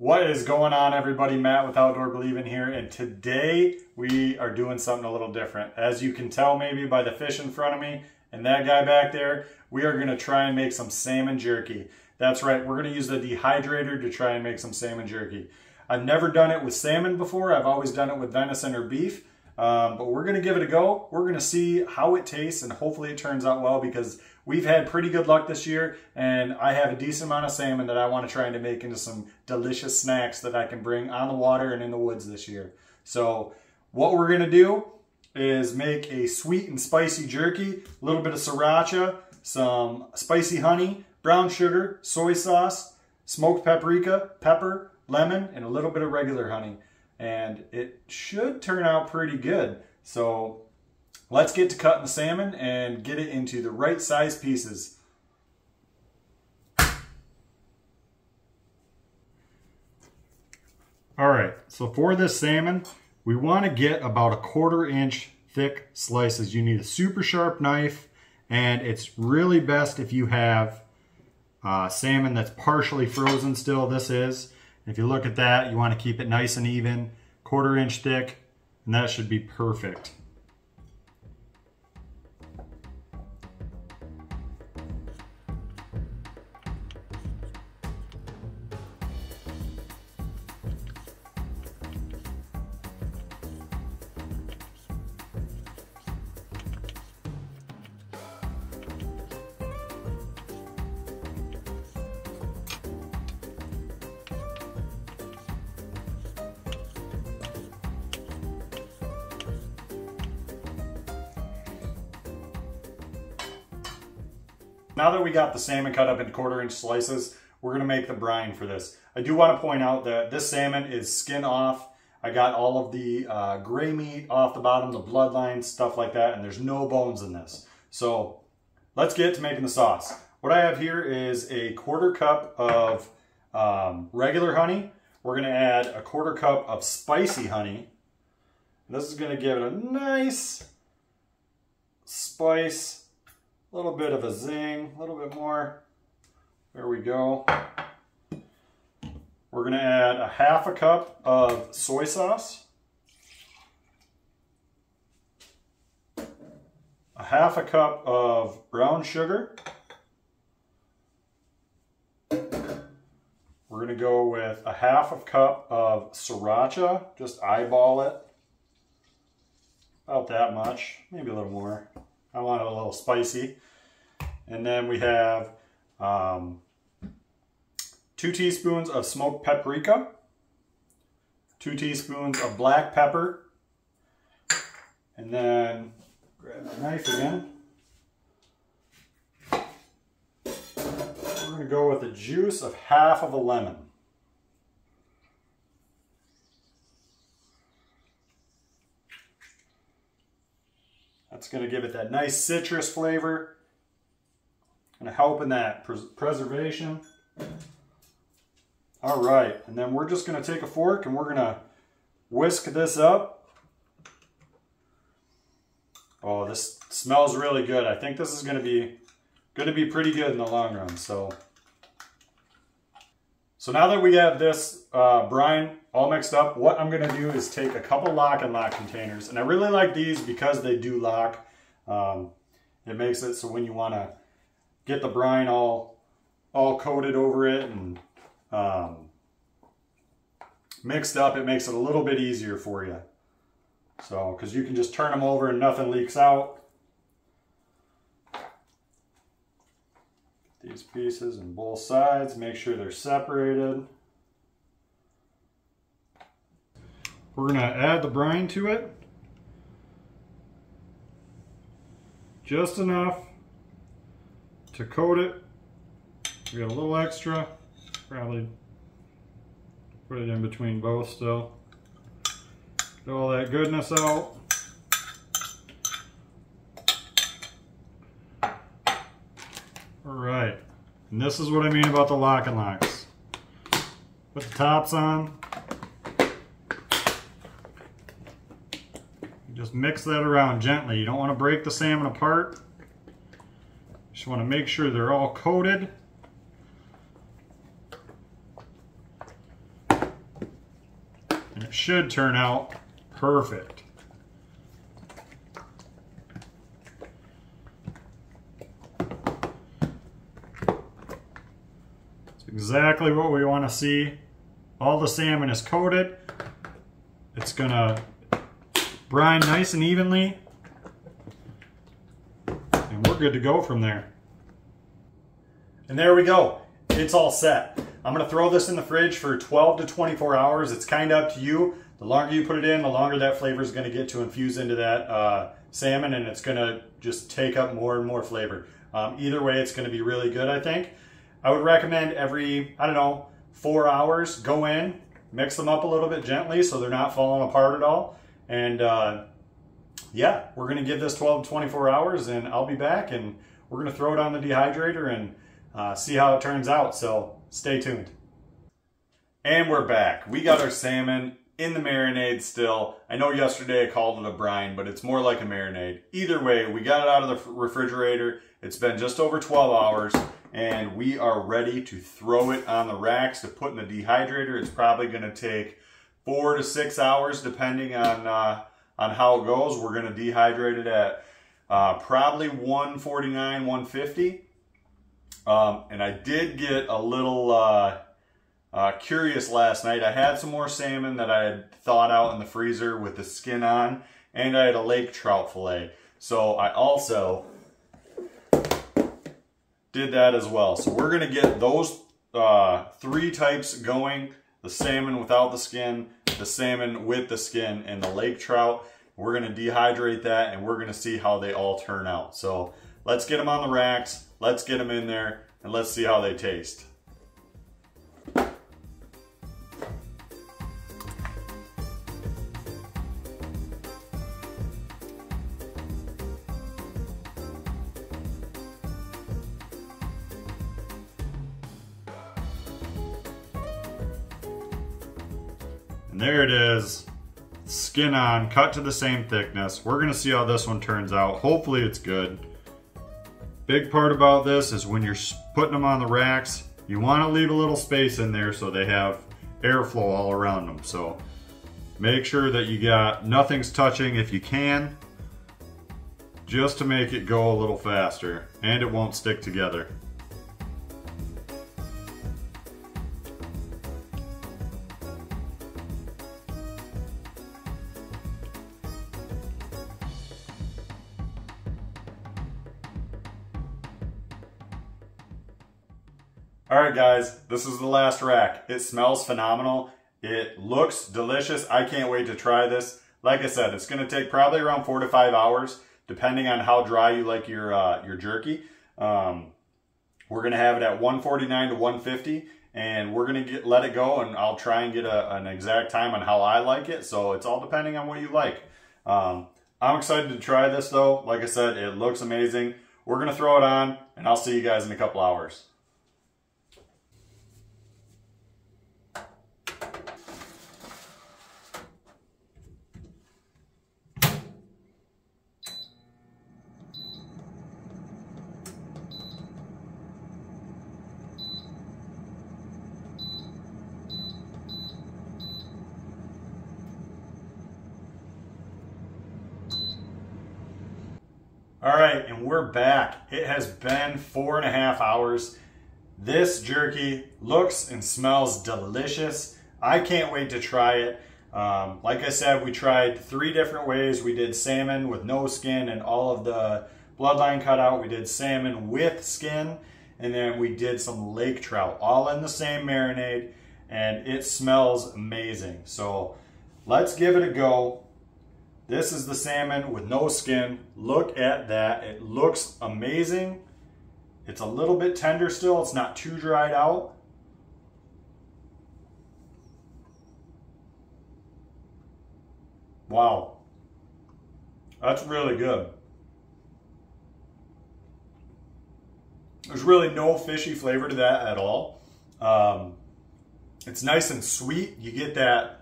What is going on, everybody? Matt with Outdoor Believin' here, and today we are doing something a little different. As you can tell maybe by the fish in front of me and that guy back there, we are going to try and make some salmon jerky. That's right, we're going to use the Dehydrator to try and make some salmon jerky. I've never done it with salmon before. I've always done it with venison or beef, but we're going to give it a go. We're going to see how it tastes, and hopefully it turns out well, because we've had pretty good luck this year, and I have a decent amount of salmon that I want to try to make into some delicious snacks that I can bring on the water and in the woods this year. So what we're going to do is make a sweet and spicy jerky, a little bit of sriracha, some spicy honey, brown sugar, soy sauce, smoked paprika, pepper, lemon, and a little bit of regular honey. And it should turn out pretty good. So let's get to cutting the salmon and get it into the right size pieces. All right, so for this salmon, we want to get about a 1/4 inch thick slices. You need a super sharp knife, and it's really best if you have salmon that's partially frozen still. This is. If you look at that, you want to keep it nice and even, 1/4 inch thick, and that should be perfect. Now that we got the salmon cut up into 1/4 inch slices, we're gonna make the brine for this. I do wanna point out that this salmon is skin off. I got all of the gray meat off the bottom, the bloodlines, stuff like that, and there's no bones in this. So let's get to making the sauce. What I have here is a 1/4 cup of regular honey. We're gonna add a 1/4 cup of spicy honey. This is gonna give it a nice spice. A little bit of a zing, a little bit more. There we go. We're going to add a 1/2 cup of soy sauce. A 1/2 cup of brown sugar. We're going to go with a 1/2 cup of sriracha. Just eyeball it. About that much, maybe a little more. I want it a little spicy. And then we have 2 teaspoons of smoked paprika, 2 teaspoons of black pepper, and then grab the knife again. We're going to go with the juice of 1/2 of a lemon. That's going to give it that nice citrus flavor. Going to help in that preservation. All right, and then we're just going to take a fork and we're going to whisk this up. Oh, this smells really good. I think this is going to be pretty good in the long run. So now that we have this brine all mixed up, what I'm going to do is take a couple lock and lock containers. And I really like these because they do lock. It makes it so when you want to get the brine all coated over it and mixed up, it makes it a little bit easier for you. So, because you can just turn them over and nothing leaks out. These pieces on both sides, make sure they're separated. We're going to add the brine to it. Just enough to coat it. We got a little extra. Probably put it in between both still. Get all that goodness out. Alright, and this is what I mean about the lock and locks. Put the tops on. Just mix that around gently. You don't want to break the salmon apart. Just want to make sure they're all coated. it should turn out perfect. It's exactly what we want to see. All the salmon is coated. It's gonna brine nice and evenly. And we're good to go from there. And there we go. It's all set. I'm gonna throw this in the fridge for 12 to 24 hours. It's kind of up to you. The longer you put it in, the longer that flavor is gonna get to infuse into that salmon, and it's gonna just take up more and more flavor. Either way, it's gonna be really good, I think. I would recommend every, I don't know, 4 hours, go in, mix them up a little bit gently so they're not falling apart at all. And yeah, we're gonna give this 12 to 24 hours, and I'll be back, and we're gonna throw it on the dehydrator and see how it turns out, so stay tuned. And we're back. We got our salmon in the marinade still. I know yesterday I called it a brine, but it's more like a marinade. Either way, we got it out of the refrigerator. It's been just over 12 hours, and we are ready to throw it on the racks to put in the dehydrator. It's probably gonna take 4 to 6 hours, depending on how it goes. We're gonna dehydrate it at probably 149, 150. And I did get a little curious last night. I had some more salmon that I had thawed out in the freezer with the skin on, and I had a lake trout fillet. So I also did that as well. So we're gonna get those 3 types going: the salmon without the skin, the salmon with the skin, and the lake trout. We're gonna dehydrate that, and we're gonna see how they all turn out. So let's get them on the racks, let's get them in there, and let's see how they taste. And there it is, skin on, cut to the same thickness. We're gonna see how this one turns out. Hopefully it's good. Big part about this is when you're putting them on the racks, you wanna leave a little space in there so they have airflow all around them. So make sure that you got nothing's touching if you can, just to make it go a little faster, and it won't stick together. Alright guys, this is the last rack. It smells phenomenal. It looks delicious. I can't wait to try this. Like I said, it's going to take probably around 4 to 5 hours, depending on how dry you like your jerky. We're going to have it at 149 to 150, and we're going to let it go, and I'll try and get an exact time on how I like it. So it's all depending on what you like. I'm excited to try this though. Like I said, it looks amazing. We're going to throw it on, and I'll see you guys in a couple hours. All right, and we're back. It has been 4.5 hours. This jerky looks and smells delicious. I can't wait to try it. Like I said, we tried 3 different ways. We did salmon with no skin and all of the bloodline cut out. We did salmon with skin, and then we did some lake trout, all in the same marinade, and it smells amazing. So let's give it a go. This is the salmon with no skin. Look at that. It looks amazing. It's a little bit tender still. It's not too dried out. Wow. That's really good. There's really no fishy flavor to that at all. It's nice and sweet. You get that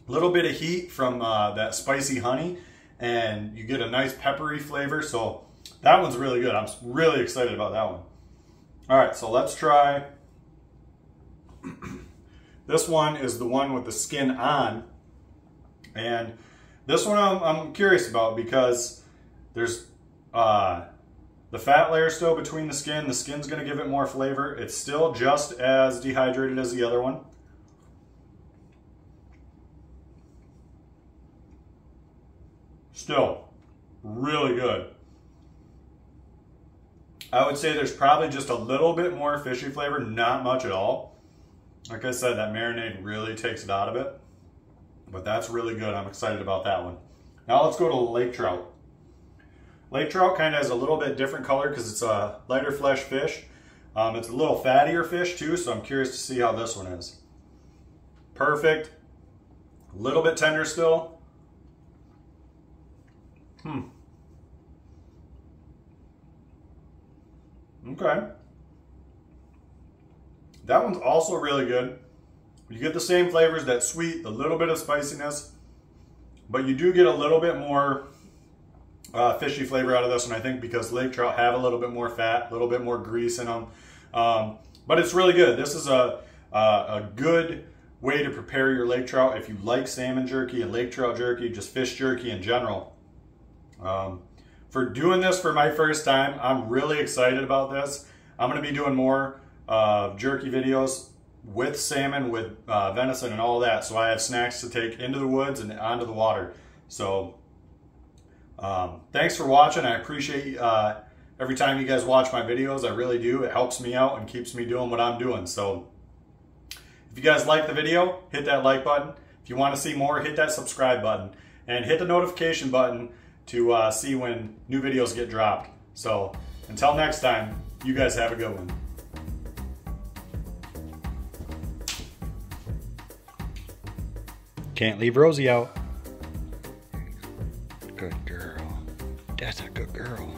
little bit of heat from that spicy honey, and you get a nice peppery flavor. So that one's really good. I'm really excited about that one. All right, so let's try. This one is the one with the skin on. And this one I'm curious about because there's the fat layer still between the skin. The skin's going to give it more flavor. It's still just as dehydrated as the other one. Still really good. I would say there's probably just a little bit more fishy flavor, not much at all. Like I said, that marinade really takes it out of it. But that's really good. I'm excited about that one. Now let's go to lake trout. Lake trout kind of has a little bit different color because it's a lighter flesh fish. It's a little fattier fish too, so I'm curious to see how this one is. Perfect. A little bit tender still. Okay. That one's also really good. You get the same flavors, that sweet, a little bit of spiciness, but you do get a little bit more fishy flavor out of this one, I think, because lake trout have a little bit more fat, a little bit more grease in them. But it's really good. This is a good way to prepare your lake trout if you like salmon jerky and lake trout jerky, just fish jerky in general. For doing this for my first time, I'm really excited about this. I'm going to be doing more jerky videos with salmon, with venison and all that, so I have snacks to take into the woods and onto the water. So thanks for watching. I appreciate every time you guys watch my videos. I really do. It helps me out and keeps me doing what I'm doing. So if you guys like the video, hit that like button. If you want to see more, hit that subscribe button and hit the notification button to see when new videos get dropped. So until next time, you guys have a good one. Can't leave Rosie out. Good girl. That's a good girl.